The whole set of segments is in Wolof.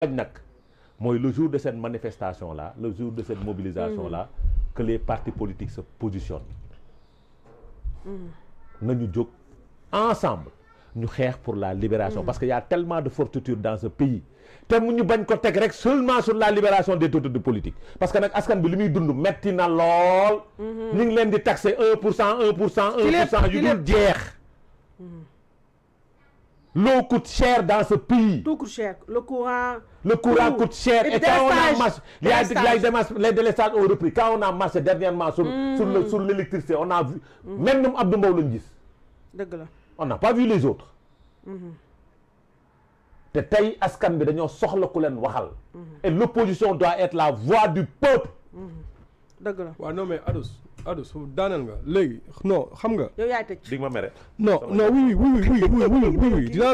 le jour de cette manifestation là, le jour de cette mobilisation là, que les partis politiques se positionnent. Nous jóg ensemble ñu xeex pour la libération parce qu'il y a tellement de fortitude dans ce pays. Te mu ñu bañ ko teg rek seulement sur la libération des détenus politiques parce que nag askan bi li muy dund metti na lool. ñu ngi leen di taxer 1% yu dul jeex. L'eau coûte cher dans ce pays. Tout coûte cher. Le courant coûte cher. Et quand on a marché, les délestages ont repris. Quand on a marché dernièrement sur l'électricité, on a vu, même nous Abdou Mbow lañu gis. On n'a pas vu les autres. Te tey askan bi dañoo soxla ku leen waxal. Et l'opposition doit être la voix du peuple. waaw non mais Adus daaneel nga léegi non xam nga. yow yaay tëj. dig ma mere. non oui dinaa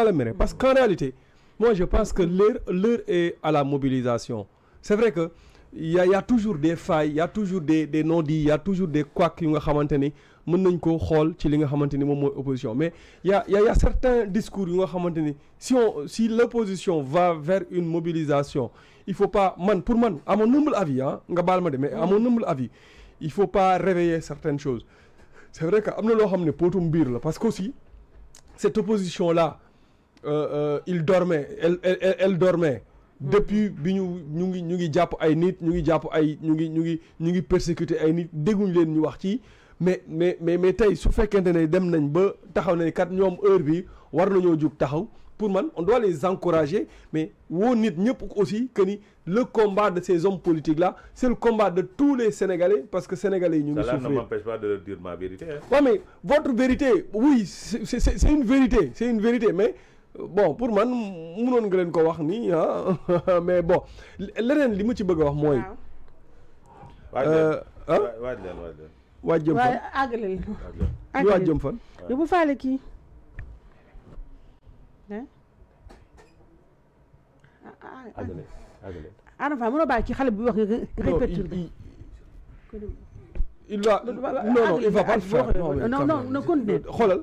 la mere parce qu'en réalité moi je pense que l'heure est à la mobilisation. C'est vrai que il y a toujours des failles, il y a toujours des non-dits, il y a toujours des couacs yu nga xamante ni mën nañ ko xool ci li nga xamante ni moom mooy opposition mais il y a certains discours yu nga xamante ni si l'opposition va vers une mobilisation il faut pas pour man à mon humble avis nga baal ma de mais à mon humble avis il faut pas réveiller certaines choses. C'est vrai que am na loo xam ne potum biir la parce que aussi cette opposition là elle dormait depuis bi ñu ngi jàpp ay nit ñu ngi persécuter ay nit dégguñu leen ñu wax ci mais tey su fekkente ne dem nañ ba taxaw ne kat ñoom heure bi war nañoo jug taxaw pour man on doit les encourager mais woo nit ñëpp aussi que ni le combat de ces hommes politiques là c'est le combat de tous les Sénégalais parce que Sénégalais yi ñu ngi souffrir. Ça ne m'empêche pas de leur dire ma vérité. Ouais, mais votre vérité oui c'est une vérité mais bon pour man mënoon nga leen ko wax nii mais bon leneen li ma ci bëgg a wax mooy. waaj jëm fan waaj jëm fan. yow bu faale kii. Adama Fall mënoo bàyyi ci xale bi wax nga perturbé. il va non il va pas le faire. non continue. xoolal.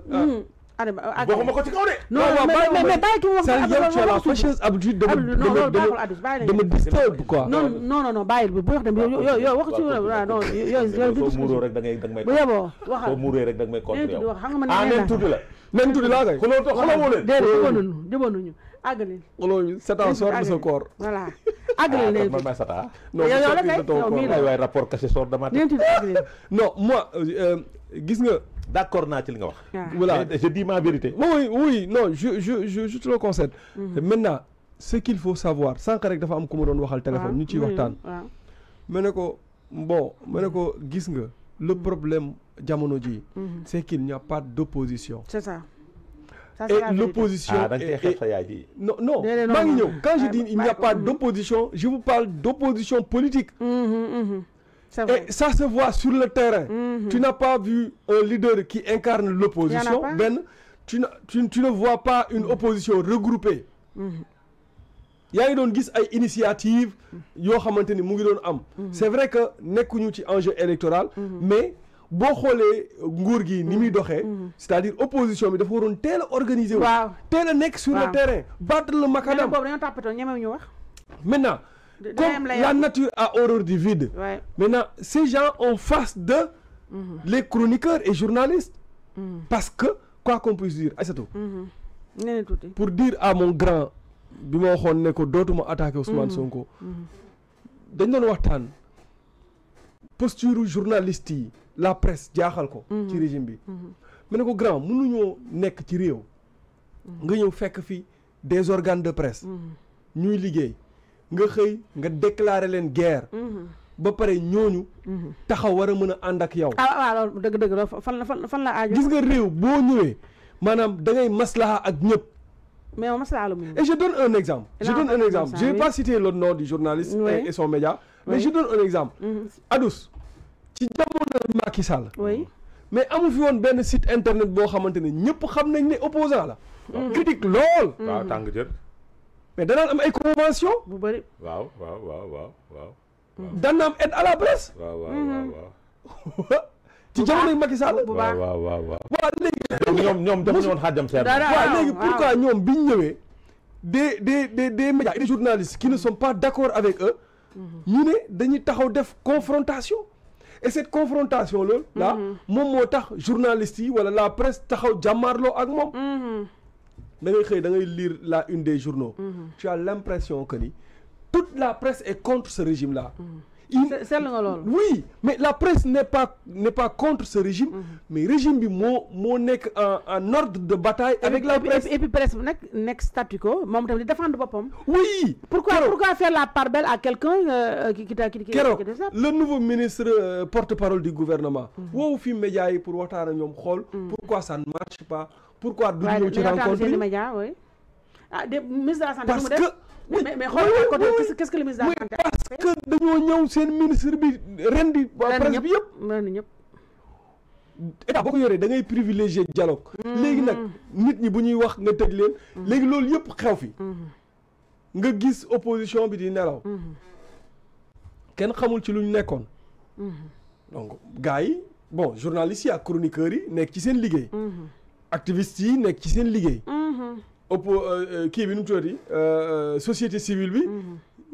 waxuma ko ci kaw de. non mais bàyyi ki wax. tu as la fâcheuse habitude de me disturb quoi. non bàyyi bu wax dem yow wax ci non yow soo muuroo rek da ngay may. bu yeboo waxal soo muuree rek da nga may contre yow. xam nga man nen tuuti la. nen tuuti laa kay. xoloo leen. déedéet jëboonuñu àggalil. xoloo Satan sort de ce corps. voilà àggalil leen. man maay Satan. yow la kay yow mii la waay rapport caché sort de ma tête. non moi gis nga. D'accord naa ci li nga wax. Voilà, je dis ma vérité. Oui, non, je te le concède. Maintenant, ce qu'il faut savoir, sànq rek dafa am ku ma doon waxal téléphone ñu ciy waxtaan. ma ne ko gis nga le problème jamono ji c'est qu'il n'y a pas d'opposition. C'est ça. Et l'opposition non maa ngi ñëw quand je dis il n'y a pas d'opposition je vous parle d'opposition politique. Et ça se voit sur le terrain. Tu n'as pas vu un leader qui incarne l'opposition. Tu ne vois pas une opposition regroupée. yaa ngi doon gis ay initiative yoo xamante ni mu ngi doon am. C'est vrai que nekkuñu ci enjeu électoral. Mais boo xoolee nguur gi ni muy doxee. C'est-à-dire opposition bi dafa waroon teel a organiser wu. teel a nekk sur le terrain. battre le macadam. boobu dañoo tàppatoo ñemew ñu wax. Maintenant. Comme la nature a horreur du vide. Maintenant, ces gens ont face de les chroniqueurs et journalistes. Parce que, quoi qu'on puisse dire, Aïssatou, pour dire à mon grand, bi ma waxoon ne ko dootuma attaquer Ousmane Sonko, dañ doon waxtaan posture journaliste yi la presse jaaxal ko ci régime bi. ma ne ko grand mënuñoo nekk ci réew. nga ñëw fekk fi des organes de presse. ñuy liggéey. nga xëy nga déclarer leen guerre. ba pare ñooñu. taxaw war a mën a ànd ak yow. waaw dëgg fan la aaju. gis nga réew boo ñëwee maanaam da ngay maslaha ak ñëpp. mais maslaha la mu. Et je donne un exemple. Je vais pas citer le nom du journaliste et son média. Mais je donne un exemple. Adus ci jamono Macky Sall. mais amu fi woon benn site internet boo xamante ne ñëpp xam nañ ne opposant la. critique lool. waaw tàng jër. mais danaan am ay convention bu bëri. waaw. daan na am aide à la presse. waaw. ci jamono Macky Sall. waaw. léegi. ñoom dafa ñëwoon xaajam seen. waaw léegi pourquoi ñoom biñ ñëwee des médias et des journalistes qui ne sont pas d'accord avec eux ñu ne dañuy taxaw def confrontation et cette confrontation là moom moo tax journalistes yi wala la presse taxaw jàmmaarloo ak moom da ngay xëy da ngay lire la une des journaux tu as l'impression que ni toute la presse est contre ce régime là oui mais la presse n'est pas contre ce régime mais régime bi moo nekk en ordre de bataille avec la presse et puis presse bi nekk statu quo moom tamit di défendre boppam oui pourquoi faire la part belle à quelqu'un qui keroog le nouveau ministre porte-parole du gouvernement woowu fi médias yi pour waxtaan ak ñoom xool pourquoi ça ne marche pas pourquoi du ñëw ci rencontre yi médias oui ministre de la santé parce que mais xool côté qu'est-ce que le ministre de la santé parce que dañoo ñëw seen ministre bi ren di waa presse bi yëpp état boo ko yoree da ngay privilégier dialogue léegi nag nit ñi bu ñuy wax nga tëj leen léegi loolu yëpp xew fi nga gis opposition bi di nelaw kenn xamul ci lu ñu nekkoon donc gars yi bon journalistes yi ak chroniqueurs yi nekk ci seen liggéey activistes yi nekk ci seen liggéey kii bi nu mu tuddati société civile bi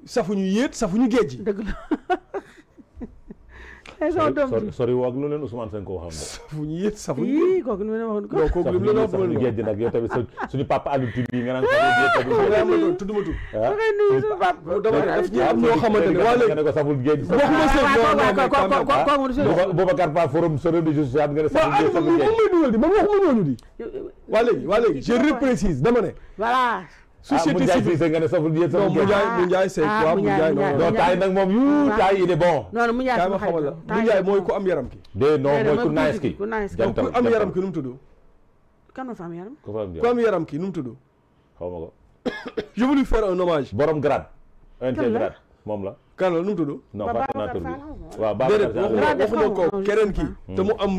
safuñu yéet safuñu géej gi dëgg la sori woog lu leen Ousmane Sonko waxoon na safuñu yéet safuñu kooku lu leen waxoon ko non kooku li la safuñu géej gi nag yow tamit suñu papa Aliou Tine yi nga naan safuñu géej tudd ma tudd dama daf ñu am ñoo xamante ne waa léegi nga ne ko saful géej waxuma Boubacar Fall forum sori de justice nga ne saful géej may dugal di man waxuma ñooñu di waa léegi je reprécise dama ne voilà société civile nga ne saful géej non Moundiaye c'est quoi Moundiaye non taay nag moom yu taay il est bon non Moundiaye kaay ma xamal la Moundiaye mooy ku am yaram ki de non mooy ku nice ki ku am yaram ki nu mu tudd kan moo fa am yaram ku am yaram ki nu mu tudd xaw ma ko je veux lui faire un hommage borom grade grade moom la kan la nu mu tudd non partenaire bi waaw déedéet waxuma ko keneen ki te mu am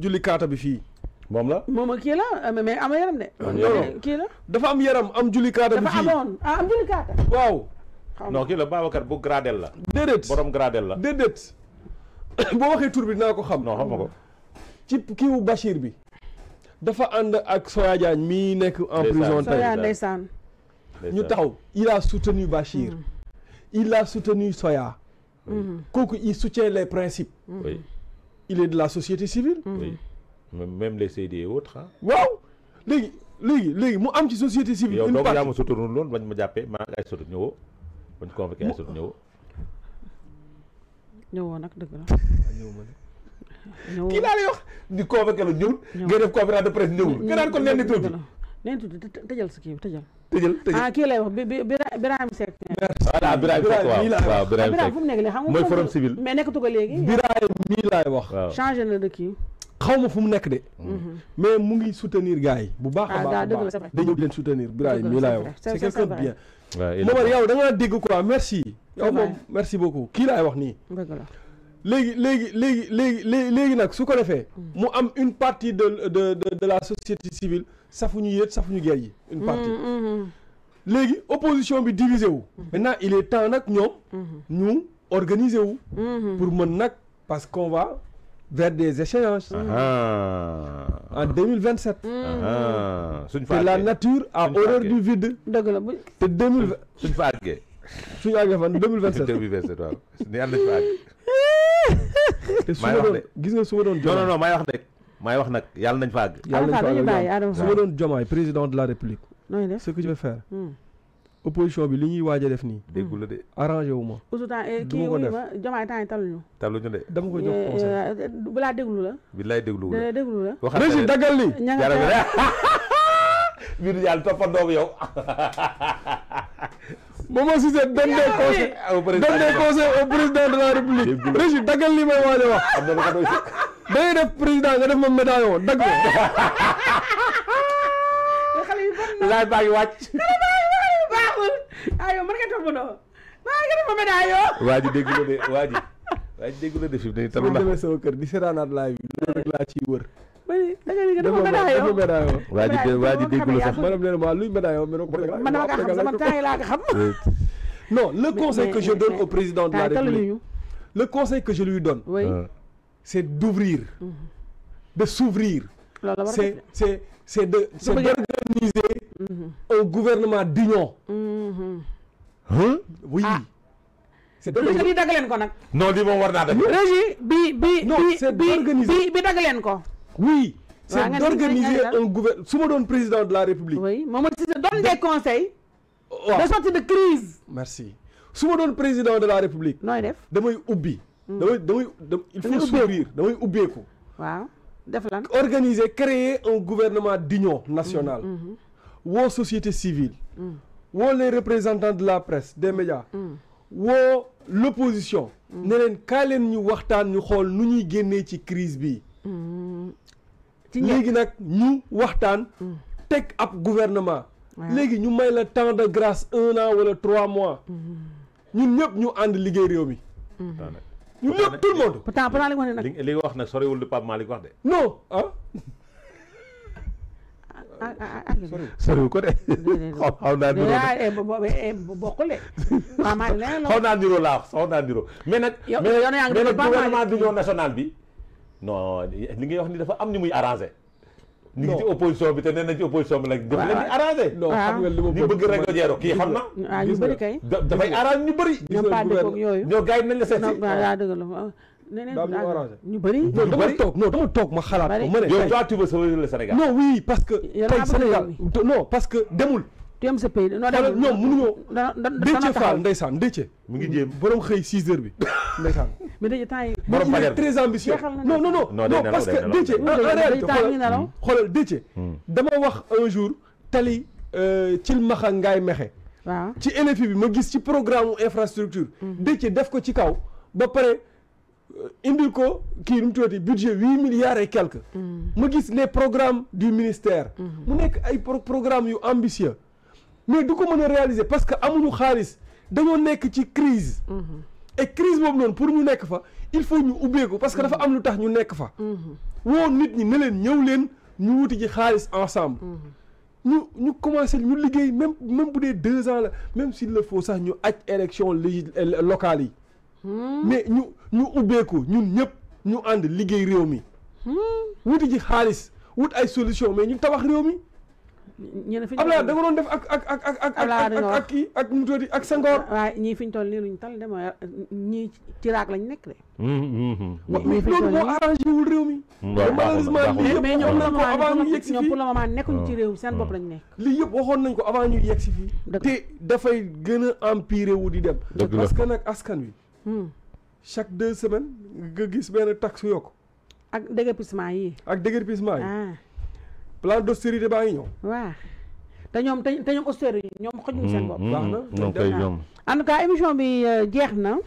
julli kaata bi fii moom la moom kii la mais am yaram de non kii la dafa am yaram am julli kaata bi fii dafa amoon am julli kaata waaw non kii la Babacar bu gradel la déedéet borom gradel la déedéet boo waxee tur bi dinaa ko xam non xam nga ko ci kiiwu Bachir bi dafa ànd ak Soya Diagne mii nekk en prison tey Soya ndeysaan ñu taxaw il a soutenu Bachir il a soutenu Soya kooku il soutient les principes oui il est de la société civile oui même les CD et autres waaw léegi mu am ci société civile yow donc yaa ma soutenir loon bañ ma jàppee maa ngi ay sot ñëwoo bañ convoqué ay sot ñëwoo nag dëgg la kii laa lay wax di convoqué la ñëwul nga def conférence de presse ñëwul nga naan ko leen di tuuti leen tuuti tëjal sa kii tëjal kii lay wax Birahim Seck voilà Birahim Seck waaw Birahim Seck fu mu nekk léegi xam nga mooy forum civil mais nekkatu ko léegi Birahim mii laay wax changé na de kii xaw ma fu mu nekk de mais mu ngi soutenir gars yi bu baax a baax dañu leen soutenir Birahim mii laay wax c'est quelqu'un de bien Momar yow da nga dégg quoi merci yow moom merci beaucoup kii laay wax nii léegi nag su ko defee mu am une partie de la société civile safuñu yéet safuñu guerre yi une partie léegi opposition bi divisé wu maintenant il est temps nag ñoom ñu organiser wu pour mën nag parce qu'on va vers des échéances en 2027 c'est la nature a horreur du vide dëgg la te 2020 suñ fa àggee suñu àggee fan 2027 waaw ni yàlla nañ fa àgg te su ma doon gis nga su ma doon non non may wax nag may wax nag yàlla nañ fa àgg yàlla nañ fa àgg su ma doon Diomaye président de la République ce que je vais faire opposition bi li ñuy waaj a def nii déggu la de arrangé wu ma kii wuy ma Diomaye temps yi taluñu de dama ko jox conseil bu laa déglu la billaay déglu la déglu la Régis daggal li biir yàlla toppandoo yow Momo Cissé donne des conseils au président de la République Régis daggal li may waaj a wax am na lu ko doy sëkk day def président nga def ma médaillon dagg laay baa ngi wàcc yow mën nga toppandoo maa ngi def ma médaillon waa ji déggu la de waa ji déggu la de fi mu ne su ma demee sama kër di seetaanaat live bi loolu rek laa ciy wër da nga def ma médaillon waa ji déggu la sax maanaam nee na ma luy médaillon mais man dama ko xam sama temps yi laa ko xam non le conseil que je donne au président de la République le conseil que je lui donne c'est d'ouvrir de s'ouvrir c'est d'organiser un gouvernement d'union. Oui. C'est bi dagg leen ko nag. non lii moom war naa def. régie bi dagg leen ko. Oui. C'est d'organiser un gouvernement. Si je suis président de la République. Oui, Mamadou Cissé donne des conseils de sortie de crise. Merci. Si je suis président de la République. nooy def damay ubbi. Il faut s'ouvrir. Damay ubbeeku. waaw def lan. Organiser, créer un gouvernement d'union nationale. Woo société civile. Woo les représentants de la presse, des médias. Woo l'opposition. Ne leen kaay leen ñu waxtaan ñu xool nu ñuy génnee ci crise bi. léegi nag ñu waxtaan teg ab gouvernement léegi ñu may la temps de grâce 1 an wala 3 mois ñun ñëpp ñu ànd liggéey réew mi ñun ñëpp tout le monde pourtant li nga wax ne nag li nga wax nag soriwul lu Pape Malick wax de non soriwul ko de xaw naa niroo bokkul de xaw naa niroo laa wax xaw naa niroo mais nag gouvernement d'union nationale bi non li ngay wax ni dafa am ñu muy arrangé. ñu ngi ci opposition bi te nee nañ ci opposition bi nag. dafa leen di arrangé. non xam nga li ma bëgg rek nga jeero kii xam na. ñu bëri kay. dafay arrangé ñu bëri. ñoom pas dëkk yooyu. ñoo gars yi nañ la seet si. daa dëgg la ñu bëri. dama toog ma xalaat ko ma ne. yow toi tu veux sauver le Sénégal. non oui parce que. tey Sénégal non parce que demul. tu aimes ce pays non demul ñoom mënuñoo. Déthié Fall ndeysaan Déthié. mu ngi jéem borom xëy 6 heures bi ndeysaan. mais Déthié temps yi. borom il est très ambitieux. non parce que Déthié en réalité xoolal Déthié dama wax un jour tali Thilmakha Ngaye Mékhé. waaw ci NFI bi ma gis ci programme infrastructure. Déthié def ko ci kaw ba pare indil ko kii nu mu tuddati budget 8 milliards et quelques. ma gis les programmes du ministère. mu nekk ay programmes yu ambitieux. mais du ko mën a réaliser parce que amuñu xaalis dañoo nekk ci crise et crise boobu noonu pour ñu nekk fa il faut ñu ubbeeku parce que dafa am lu tax ñu nekk fa woo nit ñi ne leen ñëw leen ñu wuti ji xaalis ensemble ñu commencé ñu liggéey même bu dee 2 ans la même s'il le faut sax ñu aj élection locales yi mais ñu ubbeeku ñun ñëpp ñu ànd liggéey réew mi wuti ji xaalis wut ay solution mais ñu tabax réew mi Abdoulaye da nga doon def ak kii ak mu tuuti ak Senghor. waaw ñii fi ñu toll nii luñ tal dama ñii ci raak lañ nekk de. loolu moo arrangé wul réew mi. malheureusement lii yëpp waxoon nañ ko avant ñu yegg si fii pour le moment nekkuñ ci réew mi seen bopp lañ nekk. lii yëpp waxoon nañ ko avant ñu yegg si fii. te dafay gën a empirer wu di dem. parce que nag askan wi. chaque 2 semaines nga gis benn taxe yokk. ak déguerpissement yi. plan d'austérité baa ngi ñëw. waaw te ñoom austérité yi ñoom xojuñ seen bopp. baax na en tout cas émission bi jeex na.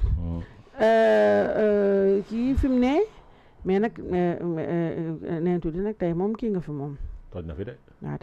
kii fi mu ne mais nag nee tuuti nag tey moom kii nga fi moom. toj na fi de.